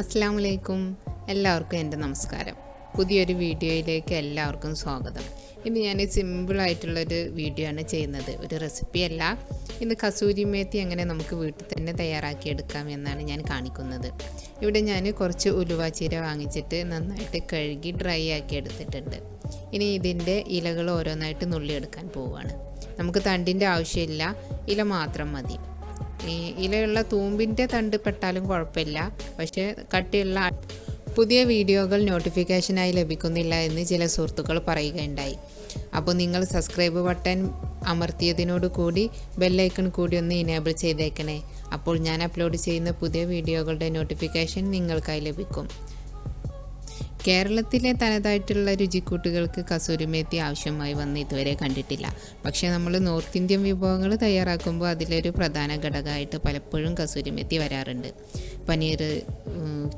അസ്സലാമലൈക്കും എല്ലാവർക്കും എൻ്റെ നമസ്കാരം. പുതിയൊരു വീഡിയോയിലേക്ക് എല്ലാവർക്കും സ്വാഗതം. ഇന്ന് ഞാൻ സിമ്പിളായിട്ടുള്ളൊരു വീഡിയോ ആണ് ചെയ്യുന്നത്, ഒരു റെസിപ്പിയല്ല. ഇന്ന് കസൂരി മേത്തി എങ്ങനെ നമുക്ക് വീട്ടിൽ തന്നെ തയ്യാറാക്കിയെടുക്കാം എന്നാണ് ഞാൻ കാണിക്കുന്നത്. ഇവിടെ ഞാൻ കുറച്ച് ഉലുവ ചീര വാങ്ങിച്ചിട്ട് നന്നായിട്ട് കഴുകി ഡ്രൈ ആക്കി എടുത്തിട്ടുണ്ട്. ഇനി ഇതിൻ്റെ ഇലകൾ ഓരോന്നായിട്ട് നുള്ളിയെടുക്കാൻ പോവുകയാണ്. നമുക്ക് തണ്ടിൻ്റെ ആവശ്യമില്ല, ഇല മാത്രം മതി. ഈ ഇലയുള്ള തൂമ്പിൻ്റെ തണ്ട് പെട്ടാലും കുഴപ്പമില്ല, പക്ഷേ കട്ടിയുള്ള പുതിയ വീഡിയോകൾ നോട്ടിഫിക്കേഷനായി ലഭിക്കുന്നില്ല എന്ന് ചില സുഹൃത്തുക്കൾ പറയുകയുണ്ടായി. അപ്പോൾ നിങ്ങൾ സബ്സ്ക്രൈബ് ബട്ടൺ അമർത്തിയതിനോട് കൂടി ബെല്ലൈക്കൺ കൂടി ഒന്ന് ഇനേബിൾ ചെയ്തേക്കണേ. അപ്പോൾ ഞാൻ അപ്ലോഡ് ചെയ്യുന്ന പുതിയ വീഡിയോകളുടെ നോട്ടിഫിക്കേഷൻ നിങ്ങൾക്കായി ലഭിക്കും. കേരളത്തിലെ തനതായിട്ടുള്ള രുചിക്കൂട്ടുകൾക്ക് കസൂരി മേത്തി ആവശ്യമായി വന്ന് ഇതുവരെ കണ്ടിട്ടില്ല. പക്ഷേ നമ്മൾ നോർത്ത് ഇന്ത്യൻ വിഭവങ്ങൾ തയ്യാറാക്കുമ്പോൾ അതിലൊരു പ്രധാന ഘടകമായിട്ട് പലപ്പോഴും കസൂരി മേത്തി വരാറുണ്ട്. പനീർ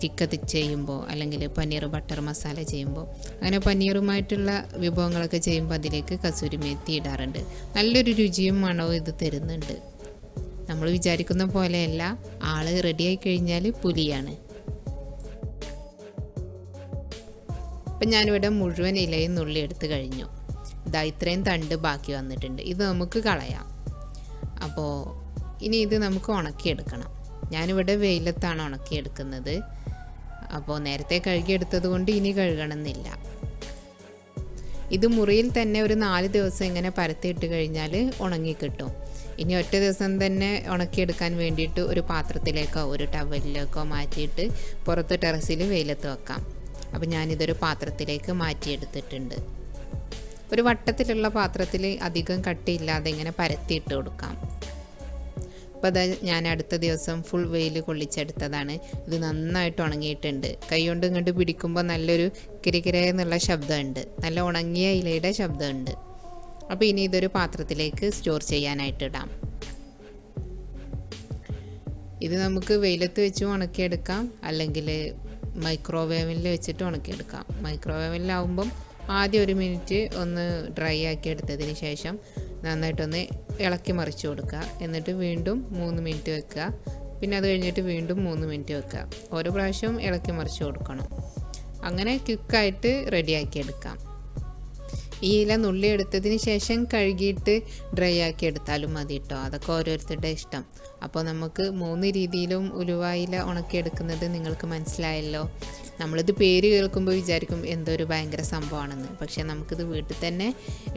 ചിക്കൻ ചെയ്യുമ്പോൾ, അല്ലെങ്കിൽ പനീർ ബട്ടർ മസാല ചെയ്യുമ്പോൾ, അങ്ങനെ പനീറുമായിട്ടുള്ള വിഭവങ്ങളൊക്കെ ചെയ്യുമ്പോൾ അതിലേക്ക് കസൂരി മേത്തി ഇടാറുണ്ട്. നല്ലൊരു രുചിയും മണവും ഇത് തരുന്നുണ്ട്. നമ്മൾ വിചാരിക്കുന്ന പോലെയല്ല, ആൾ റെഡിയായി കഴിഞ്ഞാൽ പുലിയാണ്. അപ്പം ഞാനിവിടെ മുഴുവൻ ഇലയും നുള്ളി എടുത്ത് കഴിഞ്ഞു. ഇതാ ഇത്രയും തണ്ട് ബാക്കി വന്നിട്ടുണ്ട്. ഇത് നമുക്ക് കളയാം. അപ്പോൾ ഇനി ഇത് നമുക്ക് ഉണക്കിയെടുക്കണം. ഞാനിവിടെ വെയിലത്താണ് ഉണക്കിയെടുക്കുന്നത്. അപ്പോൾ നേരത്തെ കഴുകിയെടുത്തത് കൊണ്ട് ഇനി കഴുകണമെന്നില്ല. ഇത് മുറിയിൽ തന്നെ ഒരു 4 ദിവസം ഇങ്ങനെ പരത്തിയിട്ട് കഴിഞ്ഞാൽ ഉണങ്ങിക്കിട്ടും. ഇനി ഒറ്റ ദിവസം തന്നെ ഉണക്കിയെടുക്കാൻ വേണ്ടിയിട്ട് ഒരു പാത്രത്തിലേക്കോ ഒരു ടവലിലേക്കോ മാറ്റിയിട്ട് പുറത്ത് ടെറസിൽ വെയിലത്ത് വെക്കാം. അപ്പോൾ ഞാനിതൊരു പാത്രത്തിലേക്ക് മാറ്റിയെടുത്തിട്ടുണ്ട്. ഒരു വട്ടത്തിലുള്ള പാത്രത്തിൽ അധികം കട്ടിയില്ലാതെ ഇങ്ങനെ പരത്തിയിട്ട് കൊടുക്കാം. അപ്പോൾ അത് ഞാൻ അടുത്ത ദിവസം ഫുൾ വെയിൽ കൊള്ളിച്ചെടുത്തതാണ്. ഇത് നന്നായിട്ട് ഉണങ്ങിയിട്ടുണ്ട്. കൈ കൊണ്ട് ഇങ്ങോട്ട് പിടിക്കുമ്പോൾ നല്ലൊരു കിരികിരയെന്നുള്ള ശബ്ദമുണ്ട്, നല്ല ഉണങ്ങിയ ഇലയുടെ ശബ്ദമുണ്ട്. അപ്പോൾ ഇനി ഇതൊരു പാത്രത്തിലേക്ക് സ്റ്റോർ ചെയ്യാനായിട്ടിടാം. ഇത് നമുക്ക് വെയിലത്ത് വെച്ച് ഉണക്കിയെടുക്കാം, അല്ലെങ്കിൽ മൈക്രോവേവിൽ വെച്ചിട്ട് ഉണക്കിയെടുക്കാം. മൈക്രോവേവിലാവുമ്പം ആദ്യം 1 മിനിറ്റ് ഒന്ന് ഡ്രൈ ആക്കി എടുത്തതിന് ശേഷം നന്നായിട്ടൊന്ന് ഇളക്കി മറിച്ച് കൊടുക്കുക. എന്നിട്ട് വീണ്ടും 3 മിനിറ്റ് വെക്കുക. പിന്നെ അത് കഴിഞ്ഞിട്ട് വീണ്ടും 3 മിനിറ്റ് വെക്കുക. ഓരോ പ്രാവശ്യവും ഇളക്കി മറിച്ച് കൊടുക്കണം. അങ്ങനെ ക്വിക്കായിട്ട് റെഡിയാക്കി എടുക്കാം. ഈ ഇല നുള്ളി എടുത്തതിന് ശേഷം കഴുകിയിട്ട് ഡ്രൈ ആക്കി എടുത്താലും മതി കേട്ടോ. അതൊക്കെ ഓരോരുത്തരുടെ ഇഷ്ടം. അപ്പോൾ നമുക്ക് 3 രീതിയിലും ഉലുവ ഇല ഉണക്കിയെടുക്കുന്നത് നിങ്ങൾക്ക് മനസ്സിലായല്ലോ. നമ്മളിത് പേര് കേൾക്കുമ്പോൾ വിചാരിക്കും എന്തോ ഒരു ഭയങ്കര സംഭവമാണെന്ന്. പക്ഷേ നമുക്കിത് വീട്ടിൽ തന്നെ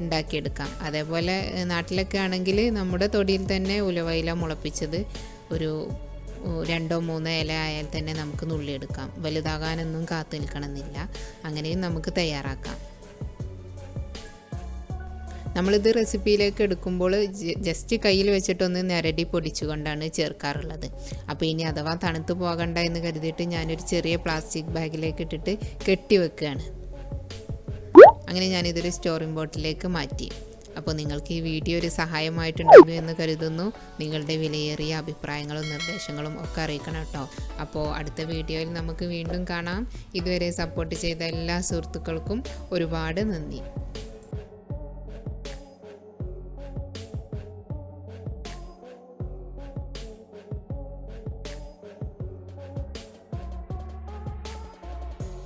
ഉണ്ടാക്കിയെടുക്കാം. അതേപോലെ നാട്ടിലൊക്കെ ആണെങ്കിൽ നമ്മുടെ തൊടിയിൽ തന്നെ ഉലുവ ഇല മുളപ്പിച്ചത് ഒരു 2-3 ഇല ആയാൽ തന്നെ നമുക്ക് നുള്ളിയെടുക്കാം. വലുതാകാനൊന്നും കാത്തു നിൽക്കണമെന്നില്ല. അങ്ങനെയും നമുക്ക് തയ്യാറാക്കാം. നമ്മളിത് റെസിപ്പിയിലേക്ക് എടുക്കുമ്പോൾ ജസ്റ്റ് കയ്യിൽ വെച്ചിട്ടൊന്ന് ഞരടി പൊടിച്ചുകൊണ്ടാണ് ചേർക്കാറുള്ളത്. അപ്പോൾ ഇനി അഥവാ തണുത്ത് പോകണ്ട എന്ന് കരുതിയിട്ട് ഞാനൊരു ചെറിയ പ്ലാസ്റ്റിക് ബാഗിലേക്ക് ഇട്ടിട്ട് കെട്ടി വെക്കുകയാണ്. അങ്ങനെ ഞാനിതൊരു സ്റ്റോറിംഗ് ബോട്ടിലേക്ക് മാറ്റി. അപ്പോൾ നിങ്ങൾക്ക് ഈ വീഡിയോ ഒരു സഹായമായിട്ടുണ്ടെന്ന് എന്ന് കരുതുന്നു. നിങ്ങളുടെ വിലയേറിയ അഭിപ്രായങ്ങളും നിർദ്ദേശങ്ങളും ഒക്കെ അറിയിക്കണം കേട്ടോ. അപ്പോൾ അടുത്ത വീഡിയോയിൽ നമുക്ക് വീണ്ടും കാണാം. ഇതുവരെ സപ്പോർട്ട് ചെയ്ത എല്ലാ സുഹൃത്തുക്കൾക്കും ഒരുപാട് നന്ദി.